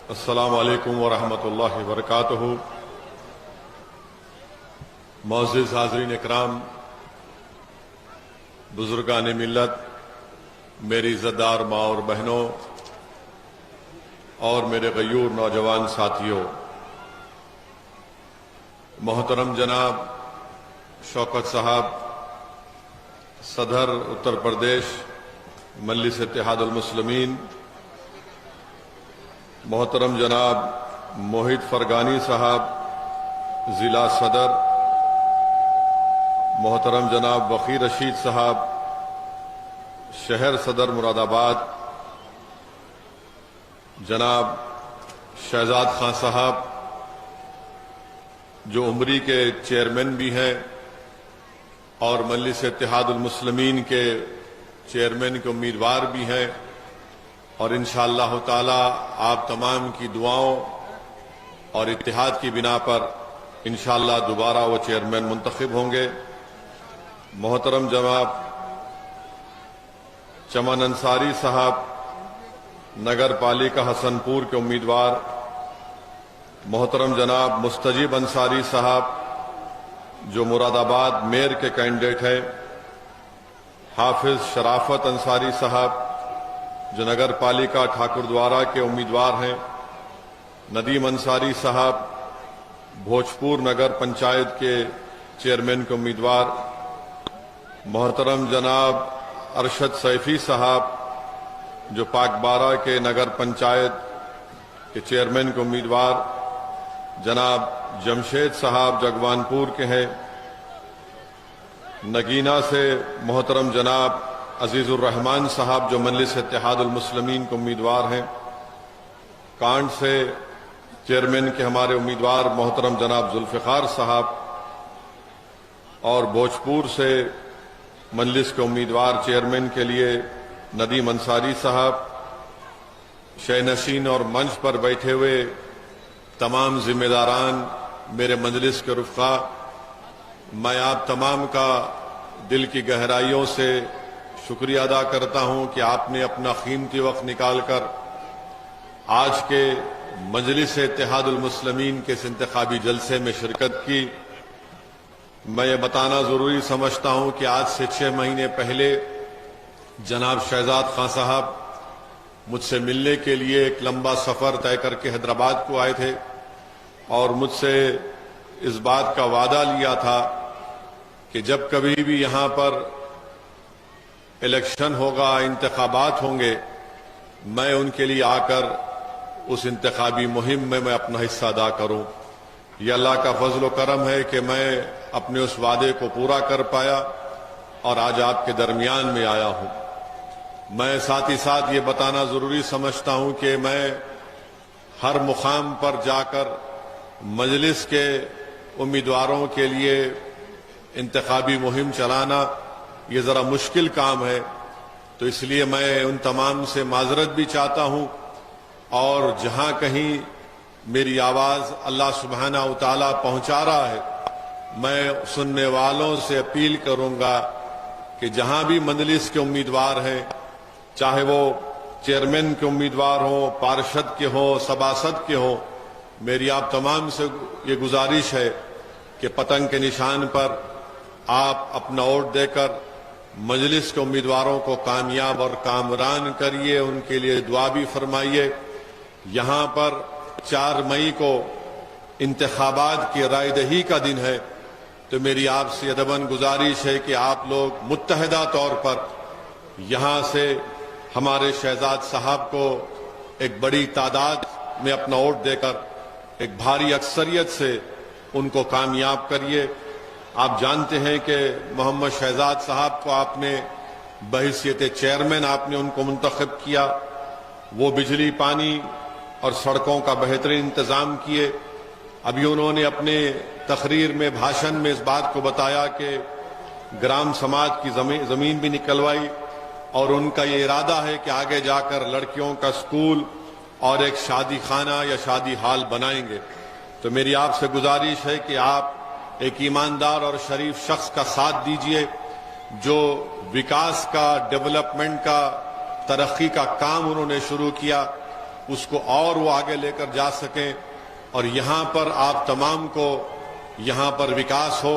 अस्सलामु अलैकुम वरहमतुल्लाहि वबरकातुहू। मुअज़्ज़िज़ हाज़रीन इकराम, बुजुर्गान मिल्लत, मेरी इज़्ज़तदार माँ और बहनों और मेरे गयूर नौजवान साथियों, मोहतरम जनाब शौकत साहब, सदर उत्तर प्रदेश मजलिस इत्तेहादुल मुस्लिमीन, मोहतरम जनाब मोहित फरगानी साहब ज़िला सदर, मोहतरम जनाब वकीर रशीद साहब शहर सदर मुरादाबाद, जनाब शहजाद खान साहब जो उमरी के चेयरमैन भी हैं और मजलिस इत्तेहादुल मुस्लिमीन के चेयरमैन के उम्मीदवार भी हैं, और इंशाअल्लाह ताला आप तमाम की दुआओं और इत्तेहाद की बिना पर इंशाअल्लाह दोबारा वो चेयरमैन मुंतखब होंगे। मोहतरम जनाब चमन अंसारी साहब नगर पालिका हसनपुर के उम्मीदवार, मोहतरम जनाब मुस्तजीब अंसारी साहब जो मुरादाबाद मेयर के कैंडिडेट हैं, हाफिज शराफत अंसारी साहब जो नगर पालिका ठाकुरद्वारा के उम्मीदवार हैं, नदीम अंसारी साहब भोजपुर नगर पंचायत के चेयरमैन के उम्मीदवार, मोहतरम जनाब अरशद सैफी साहब जो पाकबारा के नगर पंचायत के चेयरमैन के उम्मीदवार, जनाब जमशेद साहब जगवानपुर के हैं, नगीना से मोहतरम जनाब अजीजुर रहमान साहब जो मजलिस इत्तेहादुल मुस्लिमीन के उम्मीदवार हैं, कांड से चेयरमैन के हमारे उम्मीदवार मोहतरम जनाब जुल्फ़िकार साहब, और भोजपुर से मजलिस के उम्मीदवार चेयरमैन के लिए नदीम अंसारी साहब, शहनशीन और मंच पर बैठे हुए तमाम जिम्मेदारान, मेरे मजलिस के रुफ़क़ा, मैं आप तमाम का दिल की गहराइयों से शुक्रिया अदा करता हूं कि आपने अपना कीमती वक्त निकालकर आज के मजलिस इत्तेहादुल मुस्लिमीन के इस इंतखाबी जलसे में शिरकत की। मैं ये बताना जरूरी समझता हूं कि आज से 6 महीने पहले जनाब शहजाद खान साहब मुझसे मिलने के लिए एक लंबा सफर तय करके हैदराबाद को आए थे और मुझसे इस बात का वादा लिया था कि जब कभी भी यहां पर इलेक्शन होगा, इंतखाबात होंगे, मैं उनके लिए आकर उस इंतखाबी मुहिम में मैं अपना हिस्सा अदा करूं। यह अल्लाह का फजल व करम है कि मैं अपने उस वादे को पूरा कर पाया और आज आपके दरमियान में आया हूं। मैं साथ ही साथ ये बताना जरूरी समझता हूं कि मैं हर मुकाम पर जाकर मजलिस के उम्मीदवारों के लिए इंतखाबी मुहिम चलाना ये जरा मुश्किल काम है, तो इसलिए मैं उन तमाम से माजरत भी चाहता हूं, और जहां कहीं मेरी आवाज अल्लाह सुब्हानहू तआला पहुंचा रहा है, मैं सुनने वालों से अपील करूंगा कि जहां भी मजलिस के उम्मीदवार हैं, चाहे वो चेयरमैन के उम्मीदवार हो, पार्षद के हो, सभासद के हो, मेरी आप तमाम से ये गुजारिश है कि पतंग के निशान पर आप अपना वोट देकर मजलिस के उम्मीदवारों को कामयाब और कामरान करिए, उनके लिए दुआ भी फरमाइए। यहां पर 4 मई को इंतखाबात की रायदही का दिन है, तो मेरी आपसे अदबन गुजारिश है कि आप लोग मुत्तहिदा तौर पर यहां से हमारे शहजाद साहब को एक बड़ी तादाद में अपना वोट देकर एक भारी अक्सरियत से उनको कामयाब करिए। आप जानते हैं कि मोहम्मद शहजाद साहब को आपने बहैसियत चेयरमैन आपने उनको मुंतखब किया, वो बिजली, पानी और सड़कों का बेहतरीन इंतजाम किए। अभी उन्होंने अपने तकरीर में, भाषण में इस बात को बताया कि ग्राम समाज की जमीन भी निकलवाई, और उनका ये इरादा है कि आगे जाकर लड़कियों का स्कूल और एक शादी खाना या शादी हाल बनाएंगे। तो मेरी आपसे गुजारिश है कि आप एक ईमानदार और शरीफ शख्स का साथ दीजिए जो विकास का, डेवलपमेंट का, तरक्की का काम उन्होंने शुरू किया। उसको और वो आगे लेकर जा सकें और यहाँ पर आप तमाम को यहाँ पर विकास हो,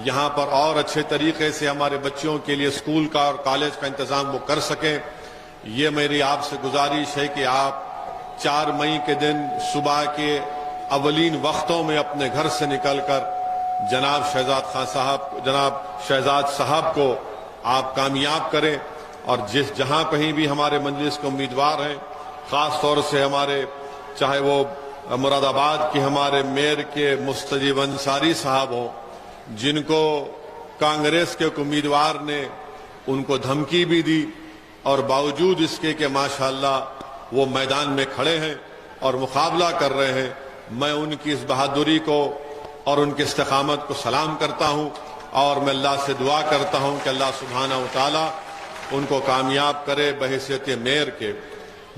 यहाँ पर और अच्छे तरीके से हमारे बच्चों के लिए स्कूल का और कॉलेज का इंतजाम वो कर सकें। ये मेरी आपसे गुजारिश है कि आप 4 मई के दिन सुबह के अवलीन वक्तों में अपने घर से निकलकर जनाब शहजाद साहब को आप कामयाब करें और जहां कहीं भी हमारे मजलिस के उम्मीदवार हैं, खास तौर से हमारे चाहे वो मुरादाबाद के हमारे मेयर के मुस्तजीब अंसारी साहब हों, जिनको कांग्रेस के उम्मीदवार ने उनको धमकी भी दी और बावजूद इसके कि माशाअल्लाह वो मैदान में खड़े हैं और मुकाबला कर रहे हैं, मैं उनकी इस बहादुरी को और उनकी इस्तिकामत को सलाम करता हूं और मैं अल्लाह से दुआ करता हूं कि अल्लाह सुब्हानहू व तआला उनको कामयाब करे बहैसियत मेयर के।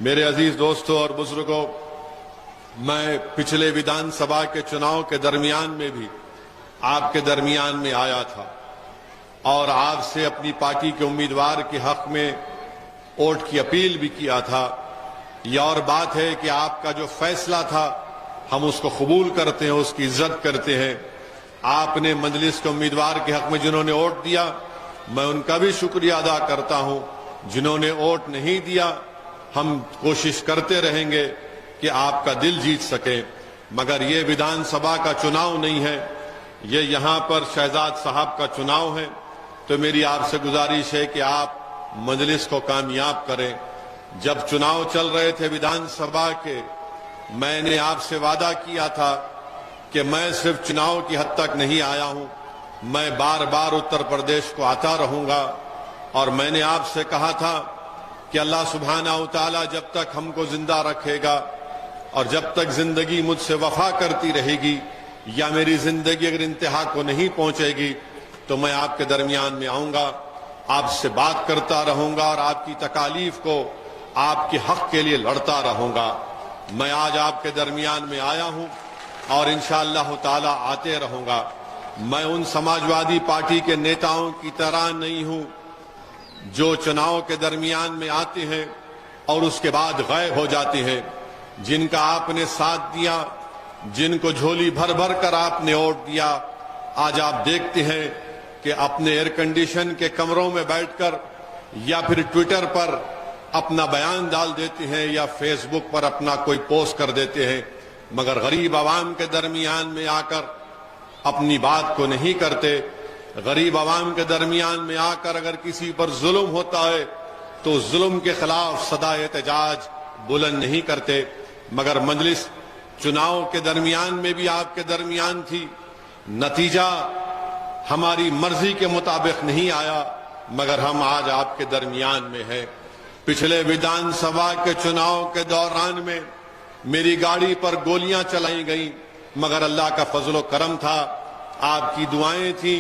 मेरे अजीज दोस्तों और बुजुर्गों, मैं पिछले विधानसभा के चुनाव के दरमियान में भी आपके दरमियान में आया था और आपसे अपनी पार्टी के उम्मीदवार के हक में वोट की अपील भी किया था। यह और बात है कि आपका जो फैसला था हम उसको कबूल करते हैं, उसकी इज्जत करते हैं। आपने मजलिस के उम्मीदवार के हक में जिन्होंने वोट दिया, मैं उनका भी शुक्रिया अदा करता हूं। जिन्होंने वोट नहीं दिया, हम कोशिश करते रहेंगे कि आपका दिल जीत सके, मगर ये विधानसभा का चुनाव नहीं है, ये यहां पर शहजाद साहब का चुनाव है। तो मेरी आपसे गुजारिश है कि आप मजलिस को कामयाब करें। जब चुनाव चल रहे थे विधानसभा के, मैंने आपसे वादा किया था कि मैं सिर्फ चुनाव की हद तक नहीं आया हूं, मैं बार बार उत्तर प्रदेश को आता रहूंगा। और मैंने आपसे कहा था कि अल्लाह सुब्हानहू व तआला जब तक हमको जिंदा रखेगा और जब तक जिंदगी मुझसे वफा करती रहेगी या मेरी जिंदगी अगर इंतहा को नहीं पहुंचेगी तो मैं आपके दरमियान में आऊंगा, आपसे बात करता रहूंगा और आपकी तकालीफ को आपके हक के लिए लड़ता रहूंगा। मैं आज आपके दरमियान में आया हूं और इंशाअल्लाह ताला आते रहूंगा। मैं उन समाजवादी पार्टी के नेताओं की तरह नहीं हूं जो चुनाव के दरमियान में आते हैं और उसके बाद गायब हो जाते हैं। जिनका आपने साथ दिया, जिनको झोली भर भर कर आपने वोट दिया, आज आप देखते हैं कि अपने एयर कंडीशन के कमरों में बैठकर या फिर ट्विटर पर अपना बयान डाल देते हैं या फेसबुक पर अपना कोई पोस्ट कर देते हैं, मगर गरीब आवाम के दरमियान में आकर अपनी बात को नहीं करते। गरीब आवाम के दरमियान में आकर अगर किसी पर जुल्म होता है तो जुल्म के खिलाफ सदा एहतजाज बुलंद नहीं करते। मगर मजलिस चुनाव के दरमियान में भी आपके दरमियान थी, नतीजा हमारी मर्जी के मुताबिक नहीं आया, मगर हम आज आपके दरमियान में हैं। पिछले विधानसभा के चुनाव के दौरान में मेरी गाड़ी पर गोलियां चलाई गई, मगर अल्लाह का फजलो करम था, आपकी दुआएं थी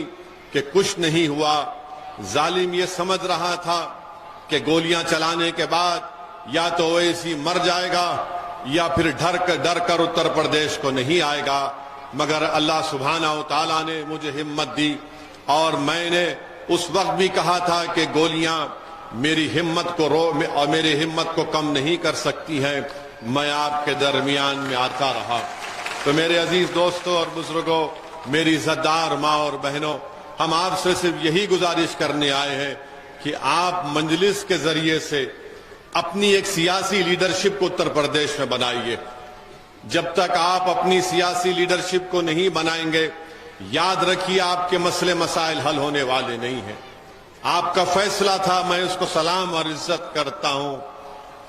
कि कुछ नहीं हुआ। जालिम ये समझ रहा था कि गोलियां चलाने के बाद या तो ओवैसी मर जाएगा या फिर डर कर उत्तर प्रदेश को नहीं आएगा, मगर अल्लाह सुब्हानहू व तआला ने मुझे हिम्मत दी और मैंने उस वक्त भी कहा था कि गोलियां मेरी हिम्मत को और मेरी हिम्मत को कम नहीं कर सकती हैं। मैं आपके दरमियान में आता रहा। तो मेरे अजीज दोस्तों और बुजुर्गों, मेरी इज्जतदार माँ और बहनों, हम आपसे सिर्फ यही गुजारिश करने आए हैं कि आप मजलिस के जरिए से अपनी एक सियासी लीडरशिप को उत्तर प्रदेश में बनाइए। जब तक आप अपनी सियासी लीडरशिप को नहीं बनाएंगे, याद रखिए आपके मसले मसाइल हल होने वाले नहीं हैं। आपका फैसला था, मैं उसको सलाम और इज्जत करता हूं।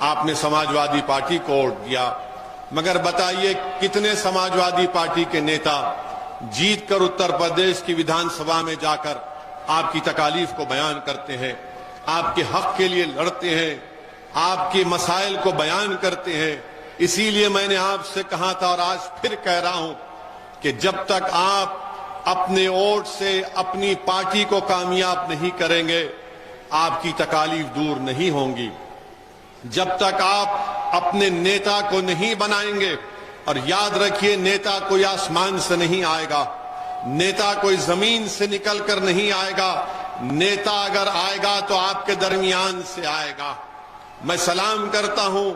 आपने समाजवादी पार्टी को वोट दिया, मगर बताइए कितने समाजवादी पार्टी के नेता जीत कर उत्तर प्रदेश की विधानसभा में जाकर आपकी तकालीफ को बयान करते हैं, आपके हक के लिए लड़ते हैं, आपके मसाइल को बयान करते हैं। इसीलिए मैंने आपसे कहा था और आज फिर कह रहा हूं कि जब तक आप अपने वोट से अपनी पार्टी को कामयाब नहीं करेंगे, आपकी तकालीफ दूर नहीं होंगी। जब तक आप अपने नेता को नहीं बनाएंगे, और याद रखिए नेता कोई आसमान से नहीं आएगा, नेता कोई जमीन से निकल कर नहीं आएगा, नेता अगर आएगा तो आपके दरमियान से आएगा। मैं सलाम करता हूं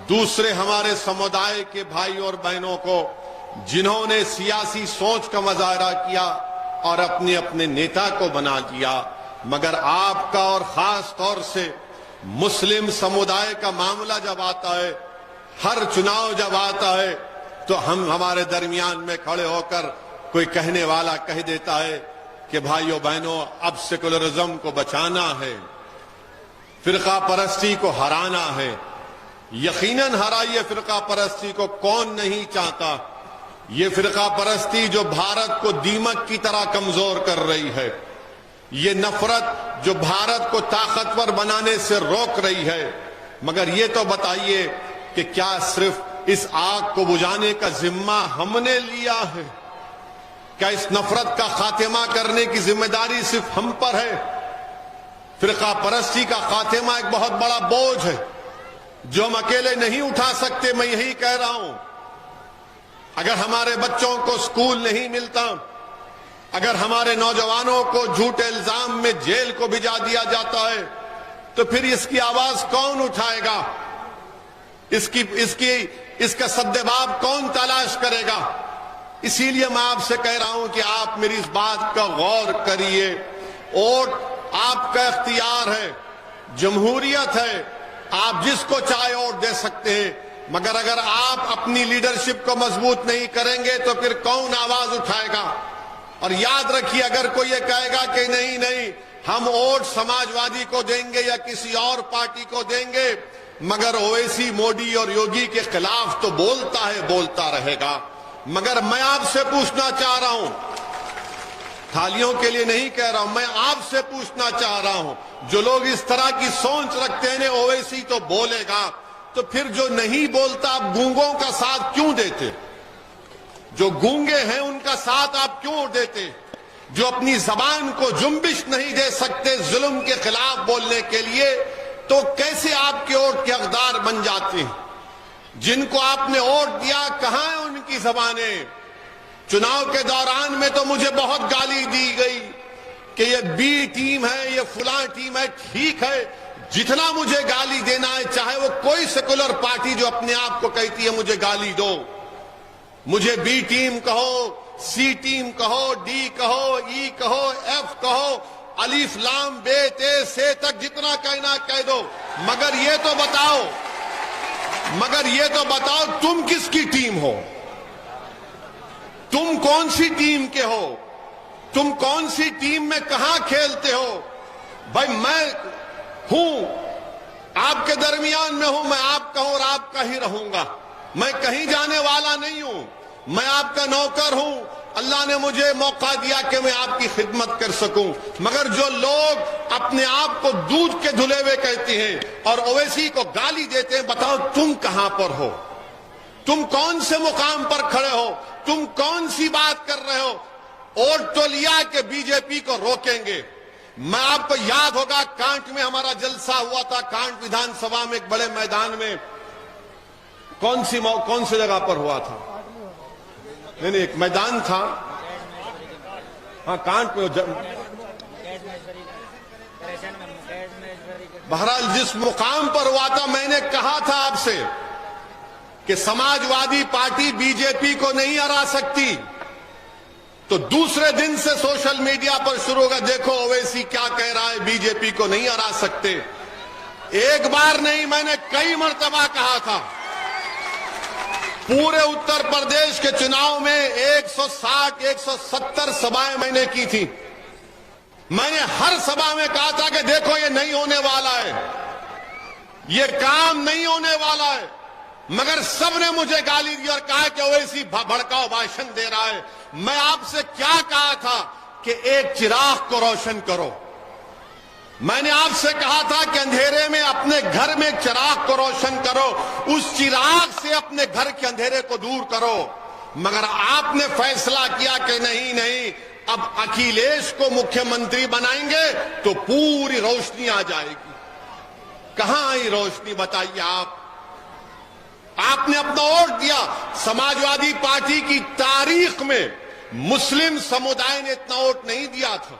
दूसरे हमारे समुदाय के भाई और बहनों को जिन्होंने सियासी सोच का मुजाहरा किया और अपने अपने नेता को बना दिया, मगर आपका और खास तौर से मुस्लिम समुदाय का मामला जब आता है, हर चुनाव जब आता है, तो हम हमारे दरमियान में खड़े होकर कोई कहने वाला कह देता है कि भाइयों बहनों अब सेकुलरिज्म को बचाना है, फिरका परस्ती को हराना है। यकीनन हराइए फिरका परस्ती को, कौन नहीं चाहता। ये फिरका परस्ती जो भारत को दीमक की तरह कमजोर कर रही है, ये नफरत जो भारत को ताकतवर बनाने से रोक रही है। मगर ये तो बताइए कि क्या सिर्फ इस आग को बुझाने का जिम्मा हमने लिया है? क्या इस नफरत का खात्मा करने की जिम्मेदारी सिर्फ हम पर है? फिरका परस्ती का खात्मा एक बहुत बड़ा बोझ है जो हम अकेले नहीं उठा सकते। मैं यही कह रहा हूं, अगर हमारे बच्चों को स्कूल नहीं मिलता, अगर हमारे नौजवानों को झूठे इल्जाम में जेल को भिजा दिया जाता है, तो फिर इसकी आवाज कौन उठाएगा? इसका सद्देबाब कौन तलाश करेगा? इसीलिए मैं आपसे कह रहा हूं कि आप मेरी इस बात का गौर करिए। वोट आपका इख्तियार है, जमहूरियत है, आप जिसको चाहे वोट दे सकते हैं, मगर अगर आप अपनी लीडरशिप को मजबूत नहीं करेंगे तो फिर कौन आवाज उठाएगा? और याद रखिए, अगर कोई ये कहेगा कि नहीं नहीं हम वोट समाजवादी को देंगे या किसी और पार्टी को देंगे, मगर ओवैसी मोदी और योगी के खिलाफ तो बोलता है, बोलता रहेगा। मगर मैं आपसे पूछना चाह रहा हूं, थालियों के लिए नहीं कह रहा हूं, मैं आपसे पूछना चाह रहा हूं, जो लोग इस तरह की सोच रखते हैं ओवैसी तो बोलेगा, तो फिर जो नहीं बोलता आप गूंगों का साथ क्यों देते? जो गूंगे हैं उनका साथ आप क्यों देते? जो अपनी जबान को जुम्बिश नहीं दे सकते जुल्म के खिलाफ बोलने के लिए, तो कैसे आपके वोट के हकदार बन जाते हैं? जिनको आपने वोट दिया, कहां है उनकी जबानें? चुनाव के दौरान में तो मुझे बहुत गाली दी गई कि ये बी टीम है, ये फुला टीम है। ठीक है, जितना मुझे गाली देना है, चाहे वो कोई सेकुलर पार्टी जो अपने आप को कहती है मुझे गाली दो, मुझे बी टीम कहो, सी टीम कहो, डी कहो, ई कहो, एफ कहो, अलीफ लाम बे ते से तक जितना कहना कह दो, मगर ये तो बताओ तुम किसकी टीम हो? तुम कौन सी टीम के हो? तुम कौन सी टीम में कहां खेलते हो? भाई मैं हूं, आपके दरमियान में हूं, मैं आपका हूं और आपका ही रहूंगा। मैं कहीं जाने वाला नहीं हूं, मैं आपका नौकर हूं। अल्लाह ने मुझे मौका दिया कि मैं आपकी खिदमत कर सकूं। मगर जो लोग अपने आप को दूध के धुले हुए कहते हैं और ओवैसी को गाली देते हैं, बताओ तुम कहां पर हो? तुम कौन से मुकाम पर खड़े हो? तुम कौन सी बात कर रहे हो? वोट तो लिया कि बीजेपी को रोकेंगे। मैं आपको याद होगा, कांट में हमारा जलसा हुआ था, कांट विधानसभा में एक बड़े मैदान में। कौन सी जगह पर हुआ था? नहीं, एक मैदान था, हाँ कांट में। बहरहाल जिस मुकाम पर हुआ था, मैंने कहा था आपसे कि समाजवादी पार्टी बीजेपी को नहीं हरा सकती। तो दूसरे दिन से सोशल मीडिया पर शुरू होगा, देखो ओवैसी क्या कह रहा है, बीजेपी को नहीं हरा सकते। एक बार नहीं, मैंने कई मर्तबा कहा था। पूरे उत्तर प्रदेश के चुनाव में 160-170 सभाएं मैंने की थी। मैंने हर सभा में कहा था कि देखो ये नहीं होने वाला है, ये काम नहीं होने वाला है। मगर सबने मुझे गाली दी और कहा कि ओवैसी भड़काऊ भाषण दे रहा है। मैं आपसे क्या कहा था कि एक चिराग को रोशन करो। मैंने आपसे कहा था कि अंधेरे में अपने घर में चिराग को रोशन करो, उस चिराग से अपने घर के अंधेरे को दूर करो। मगर आपने फैसला किया कि नहीं, अब अखिलेश को मुख्यमंत्री बनाएंगे तो पूरी रोशनी आ जाएगी। कहां आई रोशनी, बताइए आप? आपने अपना वोट दिया। समाजवादी पार्टी की तारीख में मुस्लिम समुदाय ने इतना वोट नहीं दिया था।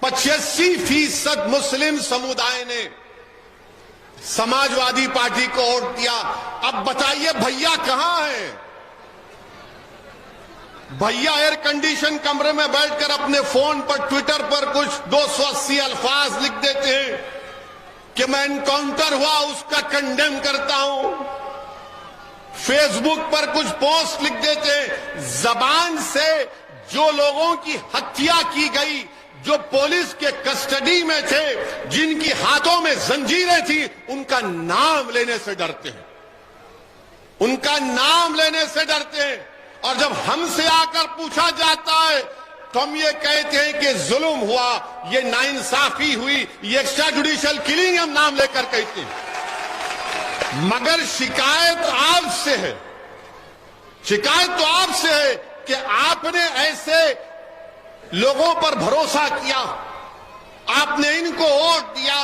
85% मुस्लिम समुदाय ने समाजवादी पार्टी को वोट दिया। अब बताइए भैया कहां है? भैया एयर कंडीशन कमरे में बैठकर अपने फोन पर ट्विटर पर कुछ 280 अल्फाज लिख देते हैं कि मैं एनकाउंटर हुआ उसका कंडेम करता हूं। फेसबुक पर कुछ पोस्ट लिख देते हैं। जबान से जो लोगों की हत्या की गई, जो पुलिस के कस्टडी में थे, जिनकी हाथों में जंजीरें थी, उनका नाम लेने से डरते हैं, उनका नाम लेने से डरते हैं। और जब हमसे आकर पूछा जाता है तो हम ये कहते हैं कि जुल्म हुआ, ये नाइंसाफी हुई, ये एक्स्ट्रा जुडिशियल किलिंग हम नाम लेकर कहते हैं। मगर शिकायत आपसे है, शिकायत तो आपसे है कि आपने ऐसे लोगों पर भरोसा किया, आपने इनको वोट दिया,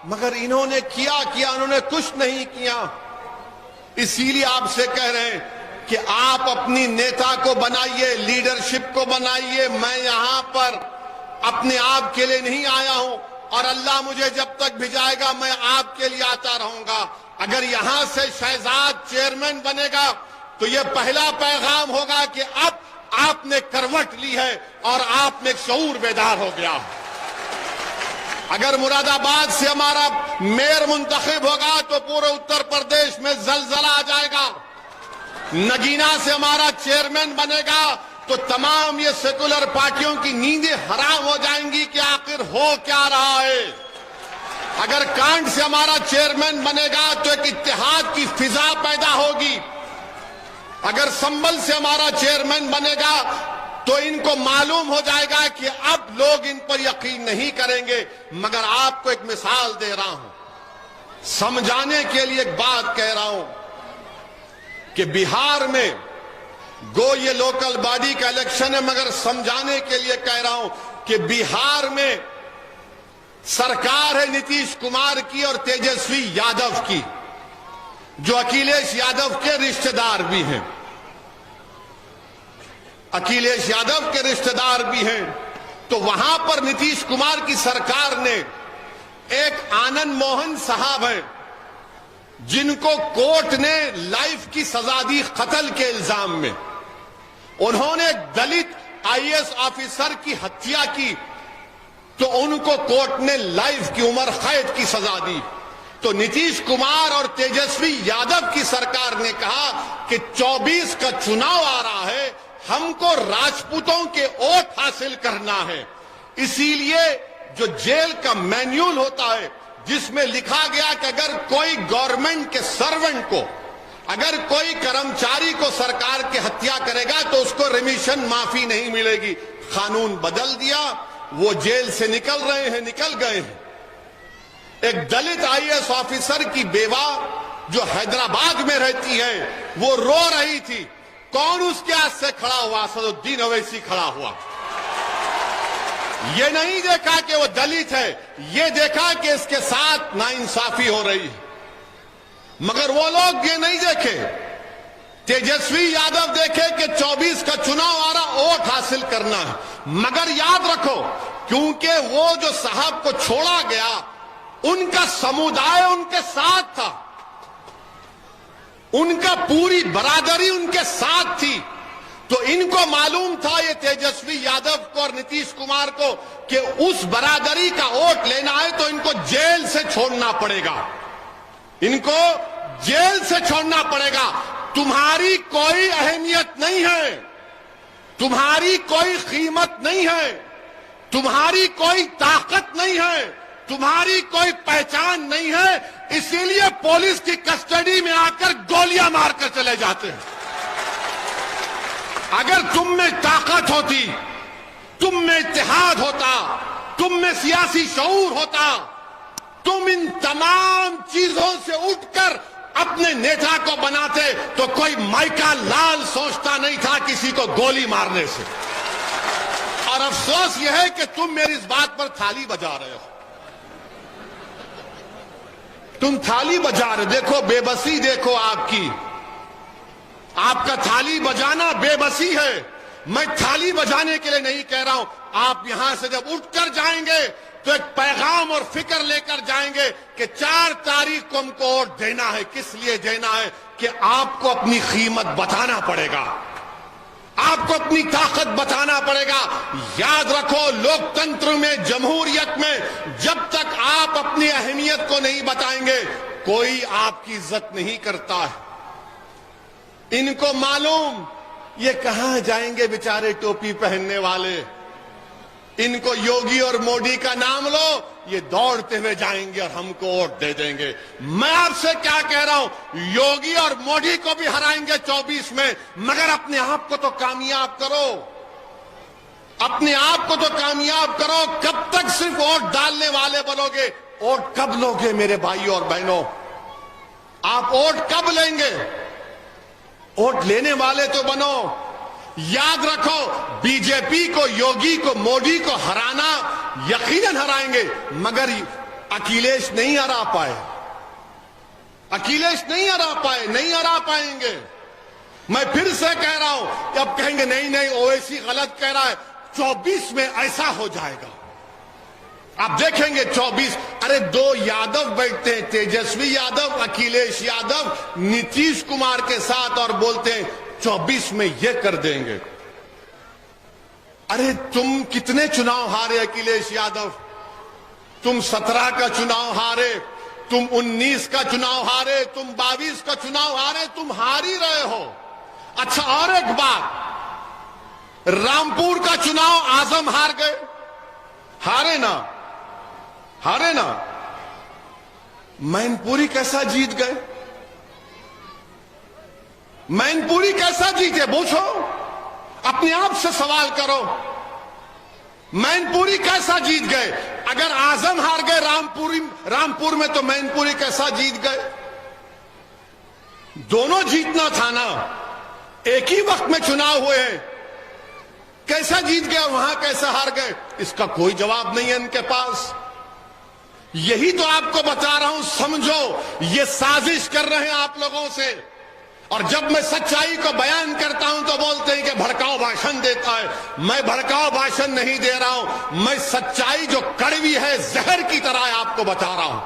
मगर इन्होंने किया उन्होंने कुछ नहीं किया। इसीलिए आपसे कह रहे हैं कि आप अपनी नेता को बनाइए, लीडरशिप को बनाइए। मैं यहां पर अपने आप के लिए नहीं आया हूं और अल्लाह मुझे जब तक भिजाएगा मैं आपके लिए आता रहूंगा। अगर यहां से शहजाद चेयरमैन बनेगा तो यह पहला पैगाम होगा कि अब आपने करवट ली है और आप में एक शऊर बेदार हो गया। अगर मुरादाबाद से हमारा मेयर मुंतखब होगा तो पूरे उत्तर प्रदेश में जलजला आ जाएगा। नगीना से हमारा चेयरमैन बनेगा तो तमाम ये सेकुलर पार्टियों की नींदें हराम हो जाएंगी कि आखिर हो क्या रहा है। अगर कांड से हमारा चेयरमैन बनेगा तो एक इत्तेहाद की फिजा पैदा होगी। अगर संभल से हमारा चेयरमैन बनेगा तो इनको मालूम हो जाएगा कि अब लोग इन पर यकीन नहीं करेंगे। मगर आपको एक मिसाल दे रहा हूं, समझाने के लिए एक बात कह रहा हूं कि बिहार में गो ये लोकल बॉडी का इलेक्शन है, मगर समझाने के लिए कह रहा हूं कि बिहार में सरकार है नीतीश कुमार की और तेजस्वी यादव की, जो अखिलेश यादव के रिश्तेदार भी हैं, अखिलेश यादव के रिश्तेदार भी हैं। तो वहां पर नीतीश कुमार की सरकार ने एक आनंद मोहन साहब है जिनको कोर्ट ने लाइफ की सजा दी कत्ल के इल्जाम में। उन्होंने दलित आईएएस ऑफिसर की हत्या की तो उनको कोर्ट ने लाइफ की उम्र कैद की सजा दी। तो नीतीश कुमार और तेजस्वी यादव की सरकार ने कहा कि 24 का चुनाव आ रहा है, हमको राजपूतों के वोट हासिल करना है। इसीलिए जो जेल का मैन्यूल होता है जिसमें लिखा गया कि अगर कोई गवर्नमेंट के सर्वेंट को, अगर कोई कर्मचारी को सरकार की हत्या करेगा तो उसको रिमिशन माफी नहीं मिलेगी, कानून बदल दिया, वो जेल से निकल रहे हैं, निकल गए हैं। एक दलित आईएएस ऑफिसर की बेवा जो हैदराबाद में रहती है वो रो रही थी, कौन उसके हाथ से खड़ा हुआ? असदुद्दीन ओवैसी खड़ा हुआ। ये नहीं देखा कि वो दलित है, ये देखा कि इसके साथ नाइंसाफी हो रही है। मगर वो लोग ये नहीं देखे, तेजस्वी यादव देखे कि 24 का चुनाव आ रहा, वोट हासिल करना है। मगर याद रखो, क्योंकि वो जो साहब को छोड़ा गया उनका समुदाय उनके साथ था, उनका पूरी बरादरी उनके साथ थी। तो इनको मालूम था, ये तेजस्वी यादव को और नीतीश कुमार को, कि उस बरादरी का वोट लेना है तो इनको जेल से छोड़ना पड़ेगा, इनको जेल से छोड़ना पड़ेगा। तुम्हारी कोई अहमियत नहीं है, तुम्हारी कोई कीमत नहीं है, तुम्हारी कोई ताकत नहीं है, तुम्हारी कोई पहचान नहीं है, इसीलिए पुलिस की कस्टडी में आकर गोलियां मारकर चले जाते हैं। अगर तुम में ताकत होती, तुम में इत्तेहाद होता, तुम में सियासी शऊर होता, तुम इन तमाम चीजों से उठकर अपने नेता को बनाते तो कोई माइका लाल सोचता नहीं था किसी को गोली मारने से। और अफसोस यह है कि तुम मेरी इस बात पर थाली बजा रहे हो, तुम थाली बजा रहे। देखो बेबसी, देखो आपकी, आपका थाली बजाना बेबसी है। मैं थाली बजाने के लिए नहीं कह रहा हूं, आप यहां से जब उठकर जाएंगे तो एक पैगाम और फिक्र लेकर जाएंगे कि 4 तारीख को हमको वोट देना है। किस लिए देना है? कि आपको अपनी कीमत बताना पड़ेगा, आपको अपनी ताकत बताना पड़ेगा। याद रखो, लोकतंत्र में, जमहूरियत में जब तक आप अपनी अहमियत को नहीं बताएंगे, कोई आपकी इज्जत नहीं करता है। इनको मालूम ये कहां जाएंगे बेचारे टोपी पहनने वाले। इनको योगी और मोदी का नाम लो, ये दौड़ते हुए जाएंगे और हमको वोट दे देंगे। मैं आपसे क्या कह रहा हूं, योगी और मोदी को भी हराएंगे 24 में, मगर अपने आप को तो कामयाब करो, अपने आप को तो कामयाब करो। कब तक सिर्फ वोट डालने वाले बनोगे? वोट कब लोगे मेरे भाइयों और बहनों? आप वोट कब लेंगे? वोट लेने वाले तो बनो। याद रखो, बीजेपी को, योगी को, मोदी को हराना यकीनन हराएंगे, मगर अखिलेश नहीं हरा पाए, अखिलेश नहीं हरा पाए, नहीं हरा पाएंगे। मैं फिर से कह रहा हूं कि अब कहेंगे नहीं नहीं ओवैसी गलत कह रहा है, 24 में ऐसा हो जाएगा। आप देखेंगे 24, अरे 2 यादव बैठते हैं, तेजस्वी यादव, अखिलेश यादव, नीतीश कुमार के साथ, और बोलते हैं 24 में ये कर देंगे। अरे तुम कितने चुनाव हारे अखिलेश यादव? तुम 17 का चुनाव हारे, तुम 19 का चुनाव हारे, तुम 22 का चुनाव हारे, तुम हार ही रहे हो। अच्छा, और एक बात, रामपुर का चुनाव आजम हार गए, हारे ना, हारे ना। मैनपुरी कैसा जीत गए? मैनपुरी कैसा जीते? पूछो, अपने आप से सवाल करो, मैनपुरी कैसा जीत गए? अगर आजम हार गए रामपुर में, तो मैनपुरी कैसा जीत गए? दोनों जीतना था ना, एक ही वक्त में चुनाव हुए हैं, कैसा जीत गए, वहां कैसा हार गए? इसका कोई जवाब नहीं है इनके पास। यही तो आपको बता रहा हूं, समझो, ये साजिश कर रहे हैं आप लोगों से। और जब मैं सच्चाई को बयान करता हूं तो बोलते हैं कि भड़काऊ भाषण देता है। मैं भड़काऊ भाषण नहीं दे रहा हूं, मैं सच्चाई जो कड़वी है, जहर की तरह है, आपको बता रहा हूं।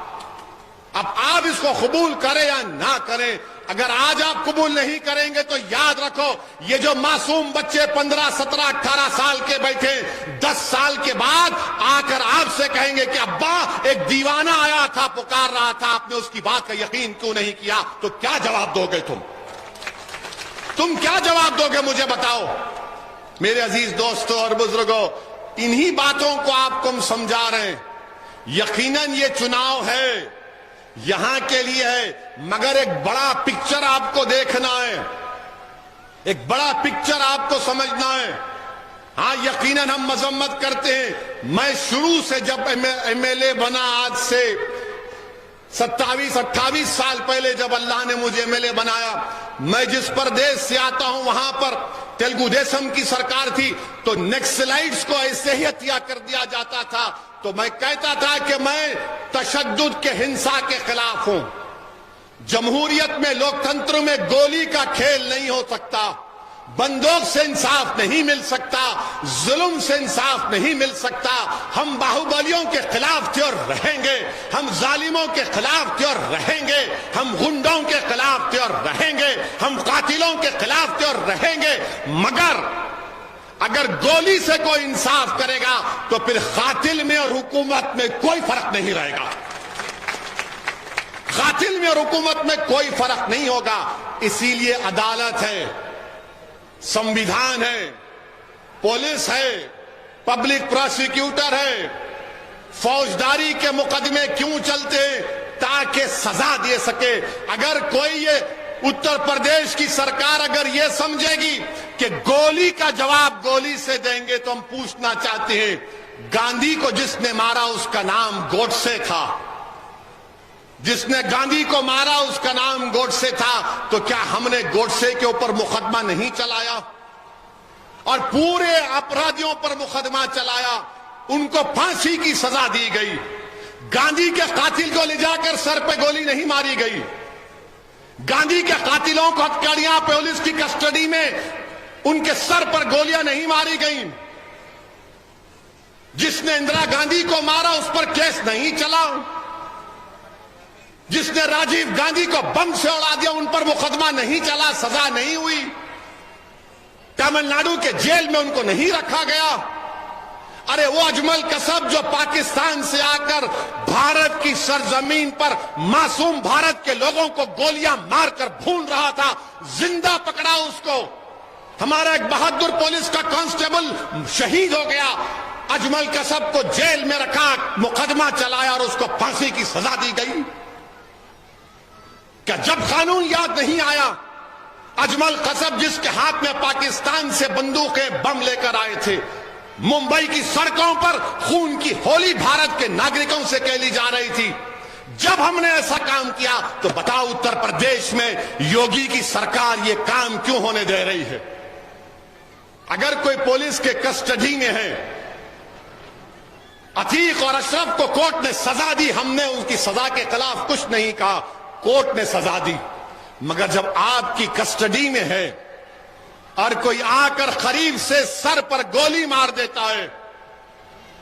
अब आप इसको कबूल करें या ना करें, अगर आज आप कबूल नहीं करेंगे तो याद रखो, ये जो मासूम बच्चे 15, 17, 18 साल के बैठे 10 साल के बाद आकर आपसे कहेंगे कि अब्बा एक दीवाना आया था, पुकार रहा था, आपने उसकी बात का यकीन क्यों नहीं किया? तो क्या जवाब दोगे तुम क्या जवाब दोगे? मुझे बताओ मेरे अजीज दोस्तों और बुजुर्गों। इन्हीं बातों को आपको हम समझा रहे हैं। यकीनन ये चुनाव है, यहां के लिए है, मगर एक बड़ा पिक्चर आपको देखना है, एक बड़ा पिक्चर आपको समझना है। हां, यकीनन हम मजम्मत करते हैं। मैं शुरू से जब एमएलए बना, आज से 27-28 साल पहले जब अल्लाह ने मुझे एमएलए बनाया, मैं जिस प्रदेश से आता हूं वहां पर तेलुगु देशम की सरकार थी, तो नक्सलाइट्स को ऐसे ही हत्या कर दिया जाता था। तो मैं कहता था कि मैं तशद्दुद के, हिंसा के खिलाफ हूं। जमहूरियत में, लोकतंत्र में गोली का खेल नहीं हो सकता, बंदूक से इंसाफ नहीं मिल सकता, जुल्म से इंसाफ नहीं मिल सकता। हम बाहुबलियों के खिलाफ थे और रहेंगे, हम जालिमों के खिलाफ थे और रहेंगे, हम गुंडों के खिलाफ थे और रहेंगे, हम कातिलों के खिलाफ थे और रहेंगे। मगर अगर गोली से कोई इंसाफ करेगा तो फिर कातिल में और हुकूमत में कोई फर्क नहीं रहेगा, कातिल में और हुकूमत में कोई फर्क नहीं होगा। इसीलिए अदालत है, संविधान है, पुलिस है, पब्लिक प्रोसिक्यूटर है। फौजदारी के मुकदमे क्यों चलते हैं? ताकि सजा दे सके। अगर कोई ये उत्तर प्रदेश की सरकार अगर ये समझेगी कि गोली का जवाब गोली से देंगे, तो हम पूछना चाहते हैं, गांधी को जिसने मारा उसका नाम गोडसे था, जिसने गांधी को मारा उसका नाम गोडसे था, तो क्या हमने गोडसे के ऊपर मुकदमा नहीं चलाया और पूरे अपराधियों पर मुकदमा चलाया? उनको फांसी की सजा दी गई। गांधी के कातिल को ले जाकर सर पे गोली नहीं मारी गई। गांधी के कातिलों को हथकड़ियां पुलिस की कस्टडी में उनके सर पर गोलियां नहीं मारी गई। जिसने इंदिरा गांधी को मारा उस पर केस नहीं चला, जिसने राजीव गांधी को बम से उड़ा दिया उन पर मुकदमा नहीं चला, सजा नहीं हुई, तमिलनाडु के जेल में उनको नहीं रखा गया। अरे वो अजमल कसब जो पाकिस्तान से आकर भारत की सरजमीन पर मासूम भारत के लोगों को गोलियां मारकर भून रहा था, जिंदा पकड़ा उसको। हमारा एक बहादुर पुलिस का कांस्टेबल शहीद हो गया, अजमल कसब को जेल में रखा, मुकदमा चलाया और उसको फांसी की सजा दी गई। क्या जब कानून याद नहीं आया? अजमल कसब जिसके हाथ में पाकिस्तान से बंदूकें बम लेकर आए थे, मुंबई की सड़कों पर खून की होली भारत के नागरिकों से खेली जा रही थी। जब हमने ऐसा काम किया तो बताओ उत्तर प्रदेश में योगी की सरकार ये काम क्यों होने दे रही है? अगर कोई पुलिस के कस्टडी में है, अतीक और अशरफ को कोर्ट ने सजा दी, हमने उनकी सजा के खिलाफ कुछ नहीं कहा, कोर्ट ने सजा दी। मगर जब आपकी कस्टडी में है और कोई आकर करीब से सर पर गोली मार देता है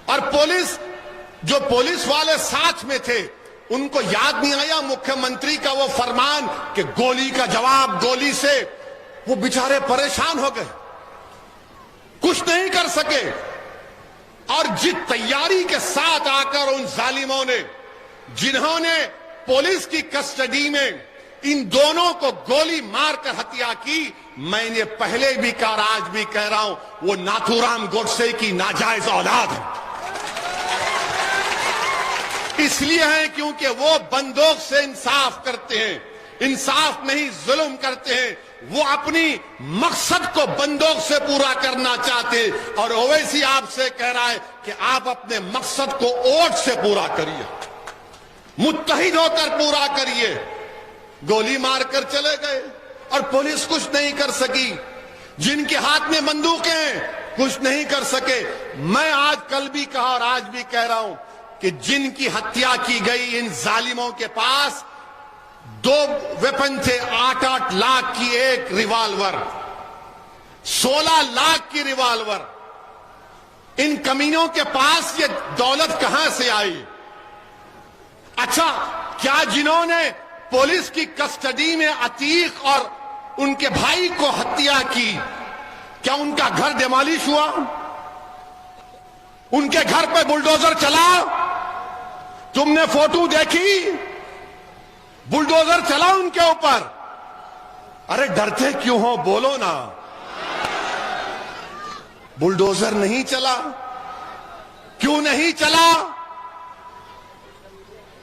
और जो पुलिस वाले साथ में थे उनको याद नहीं आया मुख्यमंत्री का वो फरमान कि गोली का जवाब गोली से, वो बेचारे परेशान हो गए, कुछ नहीं कर सके। और जिस तैयारी के साथ आकर उन जालिमों ने, जिन्होंने पुलिस की कस्टडी में इन दोनों को गोली मारकर हत्या की, मैंने पहले भी कहा और आज भी कह रहा हूं, वो नाथूराम गोडसे की नाजायज औलाद है। इसलिए है क्योंकि वो बंदूक से इंसाफ करते हैं, इंसाफ नहीं जुल्म करते हैं। वो अपनी मकसद को बंदूक से पूरा करना चाहते, और ओवैसी आपसे कह रहा है कि आप अपने मकसद को वोट से पूरा करिए, मुत्तहिद होकर पूरा करिए। गोली मारकर चले गए और पुलिस कुछ नहीं कर सकी, जिनके हाथ में बंदूकें हैं कुछ नहीं कर सके। मैं आज कल भी कहा और आज भी कह रहा हूं कि जिनकी हत्या की गई, इन जालिमों के पास 2 वेपन थे, 8-8 लाख की एक रिवॉल्वर, 16 लाख की रिवॉल्वर। इन कमीनों के पास ये दौलत कहां से आई? अच्छा, क्या जिन्होंने पुलिस की कस्टडी में अतीक और उनके भाई को हत्या की, क्या उनका घर डिमोलिश हुआ? उनके घर पे बुलडोजर चला? तुमने फोटो देखी? बुलडोजर चला उनके ऊपर। अरे डरते क्यों हो, बोलो ना। बुलडोजर नहीं चला, क्यों नहीं चला?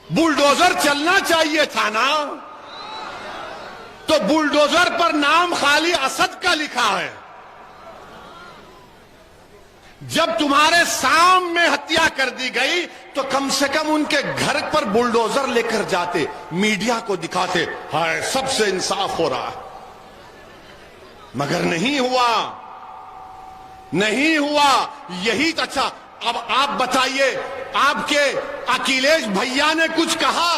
बुलडोजर चलना चाहिए था ना। तो बुलडोजर पर नाम खाली असद का लिखा है। जब तुम्हारे सामने हत्या कर दी गई तो कम से कम उनके घर पर बुलडोजर लेकर जाते, मीडिया को दिखाते, हाय सबसे इंसाफ हो रहा है। मगर नहीं हुआ, नहीं हुआ। यही तो अच्छा। अब आप बताइए, आपके अखिलेश भैया ने कुछ कहा?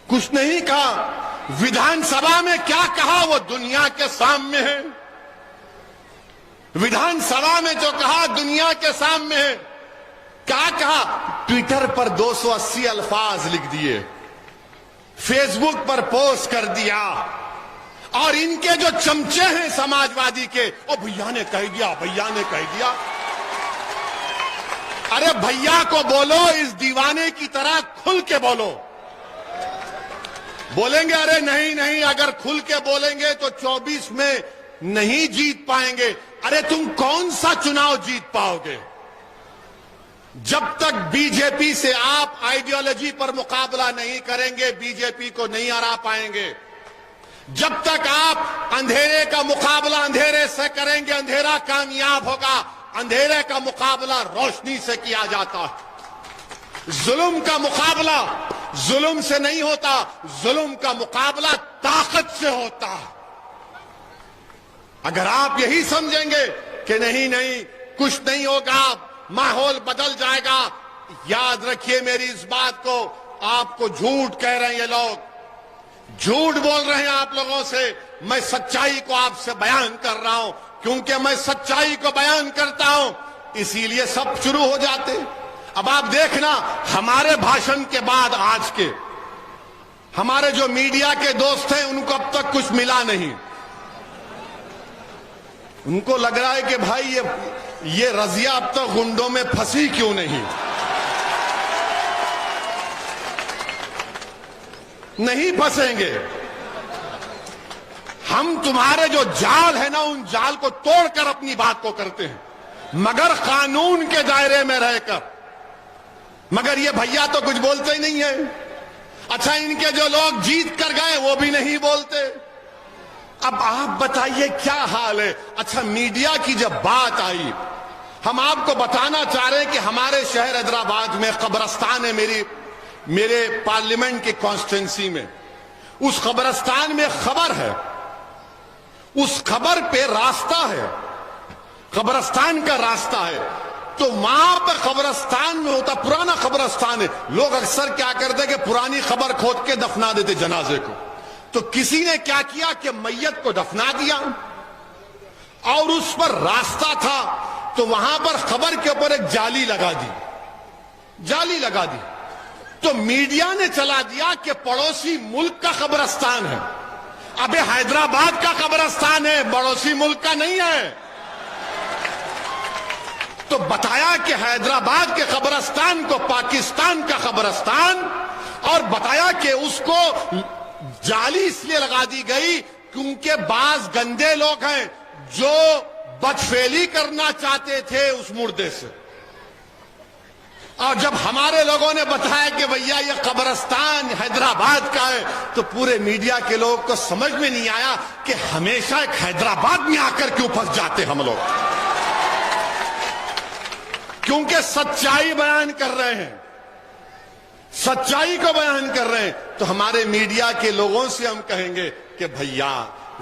कुछ नहीं कहा। विधानसभा में क्या कहा वो दुनिया के सामने है। विधानसभा में जो कहा दुनिया के सामने है। क्या कहा? ट्विटर पर 280 अल्फाज लिख दिए, फेसबुक पर पोस्ट कर दिया, और इनके जो चमचे हैं समाजवादी के, ओ भैया ने कह दिया, भैया ने कह दिया। अरे भैया को बोलो इस दीवाने की तरह खुल के बोलो। बोलेंगे अरे नहीं नहीं, अगर खुल के बोलेंगे तो 24 में नहीं जीत पाएंगे। अरे तुम कौन सा चुनाव जीत पाओगे? जब तक बीजेपी से आप आइडियोलॉजी पर मुकाबला नहीं करेंगे, बीजेपी को नहीं हरा पाएंगे। जब तक आप अंधेरे का मुकाबला अंधेरे से करेंगे, अंधेरा कामयाब होगा। अंधेरे का मुकाबला रोशनी से किया जाता है। जुल्म का मुकाबला जुल्म से नहीं होता, जुल्म का मुकाबला ताकत से होता है। अगर आप यही समझेंगे कि नहीं नहीं कुछ नहीं होगा, माहौल बदल जाएगा, याद रखिए मेरी इस बात को। आपको झूठ कह रहे हैं ये लोग, झूठ बोल रहे हैं आप लोगों से। मैं सच्चाई को आपसे बयान कर रहा हूं। क्योंकि मैं सच्चाई को बयान करता हूं, इसीलिए सब शुरू हो जाते। अब आप देखना, हमारे भाषण के बाद आज के हमारे जो मीडिया के दोस्त हैं, उनको अब तक कुछ मिला नहीं। उनको लग रहा है कि भाई ये रजिया अब तक गुंडों में फंसी क्यों नहीं। नहीं फंसेंगे। हम तुम्हारे जो जाल है ना, उन जाल को तोड़कर अपनी बात को करते हैं, मगर कानून के दायरे में रहकर। मगर ये भैया तो कुछ बोलते ही नहीं है। अच्छा, इनके जो लोग जीत कर गए वो भी नहीं बोलते। अब आप बताइए क्या हाल है। अच्छा, मीडिया की जब बात आई, हम आपको बताना चाह रहे हैं कि हमारे शहर हैदराबाद में कब्रिस्तान है, मेरे पार्लियामेंट के कॉन्स्टिट्यूंसी में। उस कब्रिस्तान में खबर है, उस खबर पे रास्ता है, कब्रिस्तान का रास्ता है। तो वहां पर कब्रिस्तान में होता, पुराना कब्रिस्तान है, लोग अक्सर क्या करते कि पुरानी खबर खोद के दफना देते जनाजे को। तो किसी ने क्या किया कि मैयत को दफना दिया और उस पर रास्ता था, तो वहां पर खबर के ऊपर एक जाली लगा दी। तो मीडिया ने चला दिया कि पड़ोसी मुल्क का कब्रिस्तान है। अबे हैदराबाद का कब्रिस्तान है, पड़ोसी मुल्क का नहीं है। तो बताया कि हैदराबाद के कब्रिस्तान को पाकिस्तान का कब्रिस्तान, और बताया कि उसको जाली इसलिए लगा दी गई क्योंकि बाज गंदे लोग हैं जो बदफेली करना चाहते थे उस मुर्दे से। और जब हमारे लोगों ने बताया कि भैया ये कब्रिस्तान हैदराबाद का है, तो पूरे मीडिया के लोगों को समझ में नहीं आया कि हमेशा एक हैदराबाद में आकर क्यों फंस जाते हम लोग। क्योंकि सच्चाई बयान कर रहे हैं, सच्चाई को बयान कर रहे हैं। तो हमारे मीडिया के लोगों से हम कहेंगे कि भैया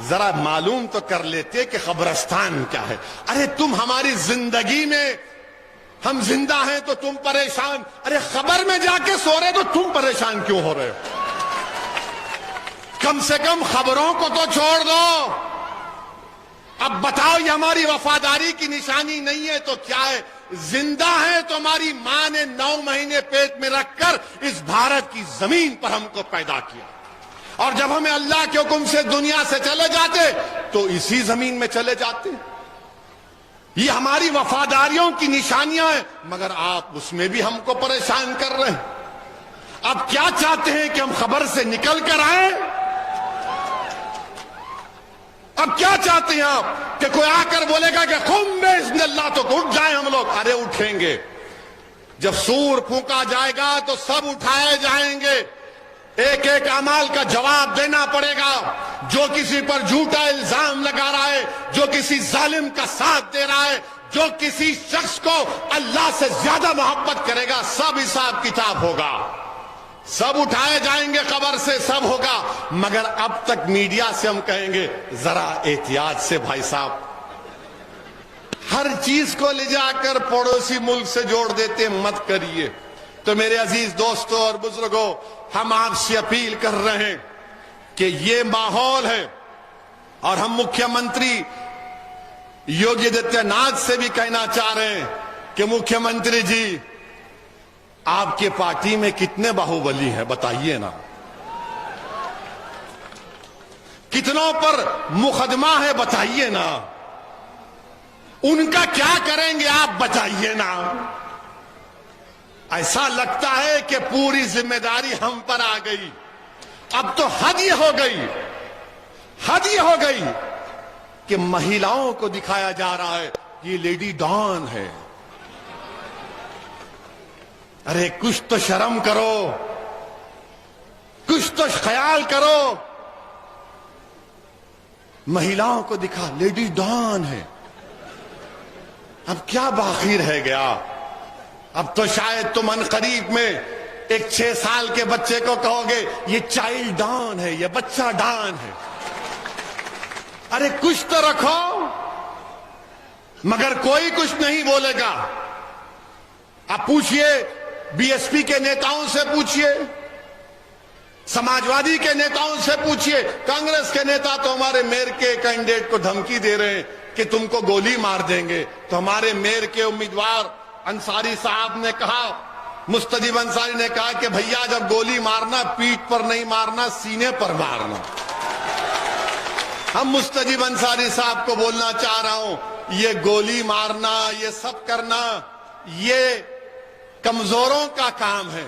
जरा मालूम तो कर लेते कि कब्रिस्तान क्या है। अरे तुम हमारी जिंदगी में, हम जिंदा हैं तो तुम परेशान, अरे खबर में जाके सो रहे तो तुम परेशान क्यों हो रहे हो। कम से कम खबरों को तो छोड़ दो। अब बताओ, ये हमारी वफादारी की निशानी नहीं है तो क्या है। जिंदा है तो हमारी मां ने 9 महीने पेट में रखकर इस भारत की जमीन पर हमको पैदा किया, और जब हमें अल्लाह के हुक्म से दुनिया से चले जाते तो इसी जमीन में चले जाते। ये हमारी वफादारियों की निशानियां हैं, मगर आप उसमें भी हमको परेशान कर रहे हैं। अब क्या चाहते हैं कि हम खबर से निकल कर आए। अब क्या चाहते हैं आप कि कोई आकर बोलेगा कि खुम में अल्लाह, तो उठ जाए हम लोग। अरे उठेंगे, जब सूर फूंका जाएगा तो सब उठाए जाएंगे। एक एक अमाल का जवाब देना पड़ेगा। जो किसी पर झूठा इल्जाम लगा रहा है, जो किसी जालिम का साथ दे रहा है, जो किसी शख्स को अल्लाह से ज्यादा मोहब्बत करेगा, सब हिसाब किताब होगा, सब उठाए जाएंगे कब्र से, सब होगा। मगर अब तक मीडिया से हम कहेंगे जरा एहतियात से भाई साहब, हर चीज को ले जाकर पड़ोसी मुल्क से जोड़ देते, मत करिए। तो मेरे अजीज दोस्तों और बुजुर्गों, हम आपसे अपील कर रहे हैं कि ये माहौल है, और हम मुख्यमंत्री योगी आदित्यनाथ से भी कहना चाह रहे हैं कि मुख्यमंत्री जी, आपके पार्टी में कितने बाहुबली हैं बताइए ना। कितनों पर मुकदमा है बताइए ना। उनका क्या करेंगे आप बताइए ना। ऐसा लगता है कि पूरी जिम्मेदारी हम पर आ गई। अब तो हद ये हो गई कि महिलाओं को दिखाया जा रहा है ये लेडी डॉन है। अरे कुछ तो शर्म करो, कुछ तो ख्याल करो। महिलाओं को दिखा लेडी डॉन है, अब क्या बाकी रह गया। अब तो शायद तुम अनकरीब में एक 6 साल के बच्चे को कहोगे ये चाइल्ड डॉन है, ये बच्चा डॉन है। अरे कुछ तो रखो। मगर कोई कुछ नहीं बोलेगा। आप पूछिए बीएसपी के नेताओं से, पूछिए समाजवादी के नेताओं से, पूछिए कांग्रेस के नेता तो हमारे मेयर के कैंडिडेट को धमकी दे रहे हैं कि तुमको गोली मार देंगे। तो हमारे मेयर के उम्मीदवार अंसारी साहब ने कहा, मुस्तजीब अंसारी ने कहा कि भैया जब गोली मारना पीठ पर नहीं मारना, सीने पर मारना। हम मुस्तजीब अंसारी साहब को बोलना चाह रहा हूं, ये गोली मारना, ये सब करना, ये कमजोरों का काम है।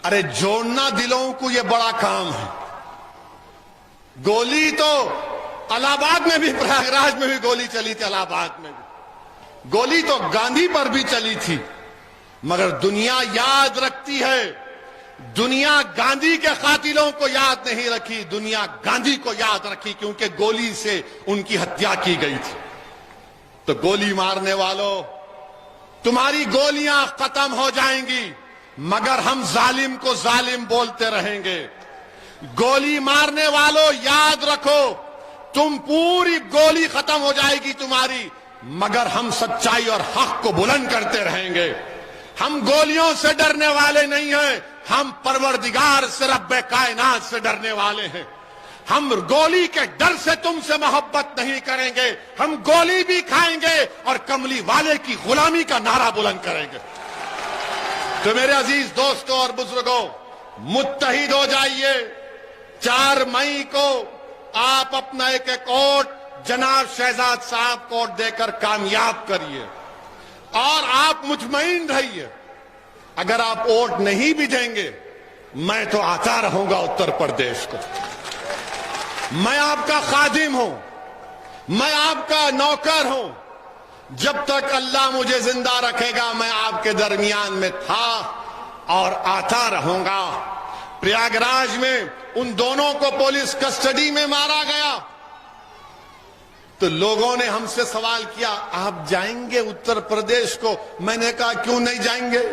अरे जोड़ना दिलों को ये बड़ा काम है। गोली तो इलाहाबाद में भी, प्रयागराज में भी गोली चली थी, इलाहाबाद में भी गोली तो गांधी पर भी चली थी, मगर दुनिया याद रखती है। दुनिया गांधी के कातिलों को याद नहीं रखी, दुनिया गांधी को याद रखी, क्योंकि गोली से उनकी हत्या की गई थी। तो गोली मारने वालों, तुम्हारी गोलियां खत्म हो जाएंगी, मगर हम जालिम को जालिम बोलते रहेंगे। गोली मारने वालों याद रखो, तुम पूरी गोली खत्म हो जाएगी तुम्हारी, मगर हम सच्चाई और हक को बुलंद करते रहेंगे। हम गोलियों से डरने वाले नहीं हैं, हम परवरदिगार से, रब्बे कायनात से डरने वाले हैं। हम गोली के डर से तुमसे मोहब्बत नहीं करेंगे, हम गोली भी खाएंगे और कमली वाले की गुलामी का नारा बुलंद करेंगे। तो मेरे अजीज दोस्तों और बुजुर्गों, मुत्तहिद हो जाइए। 4 मई को आप अपना एक वोट जनाब शहजाद साहब को देकर कामयाब करिए और आप मुतमईन रहिए। अगर आप वोट नहीं भी देंगे, मैं तो आता रहूंगा उत्तर प्रदेश को। मैं आपका खादिम हूं, मैं आपका नौकर हूं। जब तक अल्लाह मुझे जिंदा रखेगा, मैं आपके दरमियान में था और आता रहूंगा। प्रयागराज में उन दोनों को पुलिस कस्टडी में मारा गया, तो लोगों ने हमसे सवाल किया, आप जाएंगे उत्तर प्रदेश को? मैंने कहा क्यों नहीं जाएंगे।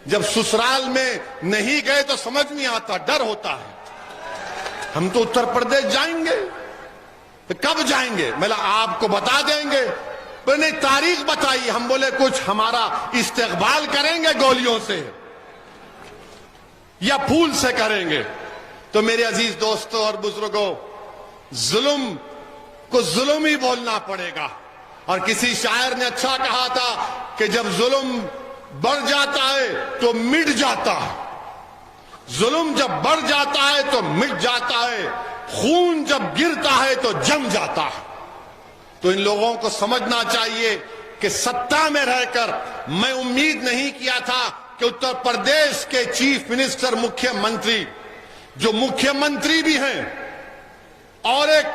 जब ससुराल में नहीं गए तो समझ नहीं आता, डर होता है। हम तो उत्तर प्रदेश जाएंगे। तो कब जाएंगे? मैं आपको बता देंगे। मैंने तारीख बताई। हम बोले कुछ हमारा इस्तकबाल करेंगे गोलियों से या फूल से करेंगे? तो मेरे अजीज दोस्तों और बुजुर्गों, जुल्म को जुल्म ही बोलना पड़ेगा। और किसी शायर ने अच्छा कहा था कि जब जुल्म बढ़ जाता है तो मिट जाता है, जुल्म जब बढ़ जाता है तो मिट जाता है, खून जब गिरता है तो जम जाता है। तो इन लोगों को समझना चाहिए कि सत्ता में रहकर मैं उम्मीद नहीं किया था कि उत्तर प्रदेश के चीफ मिनिस्टर, मुख्यमंत्री, जो मुख्यमंत्री भी हैं और एक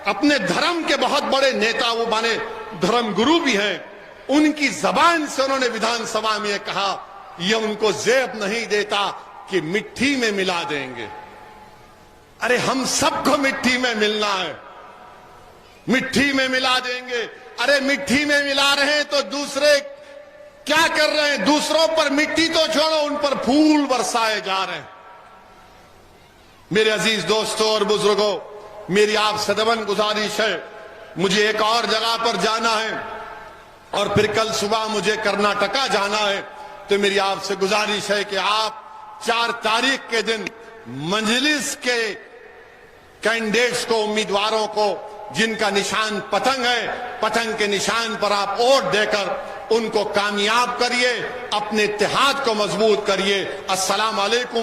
अपने धर्म के बहुत बड़े नेता, वो माने धर्म गुरु भी हैं, उनकी जबान से उन्होंने विधानसभा में कहा, यह उनको जेब नहीं देता कि मिट्टी में मिला देंगे। अरे हम सबको मिट्टी में मिलना है, मिट्टी में मिला देंगे। अरे मिट्टी में मिला रहे हैं तो दूसरे क्या कर रहे हैं? दूसरों पर मिट्टी तो छोड़ो, उन पर फूल बरसाए जा रहे हैं। मेरे अजीज दोस्तों और बुजुर्गों, मेरी आप सदमन गुजारिश है, मुझे एक और जगह पर जाना है और फिर कल सुबह मुझे कर्नाटका जाना है। तो मेरी आपसे गुजारिश है कि आप 4 तारीख के दिन मजलिस के कैंडिडेट्स को, उम्मीदवारों को, जिनका निशान पतंग है, पतंग के निशान पर आप वोट देकर उनको कामयाब करिए, अपने इत्तेहाद को मजबूत करिए। अस्सलाम वालेकुम।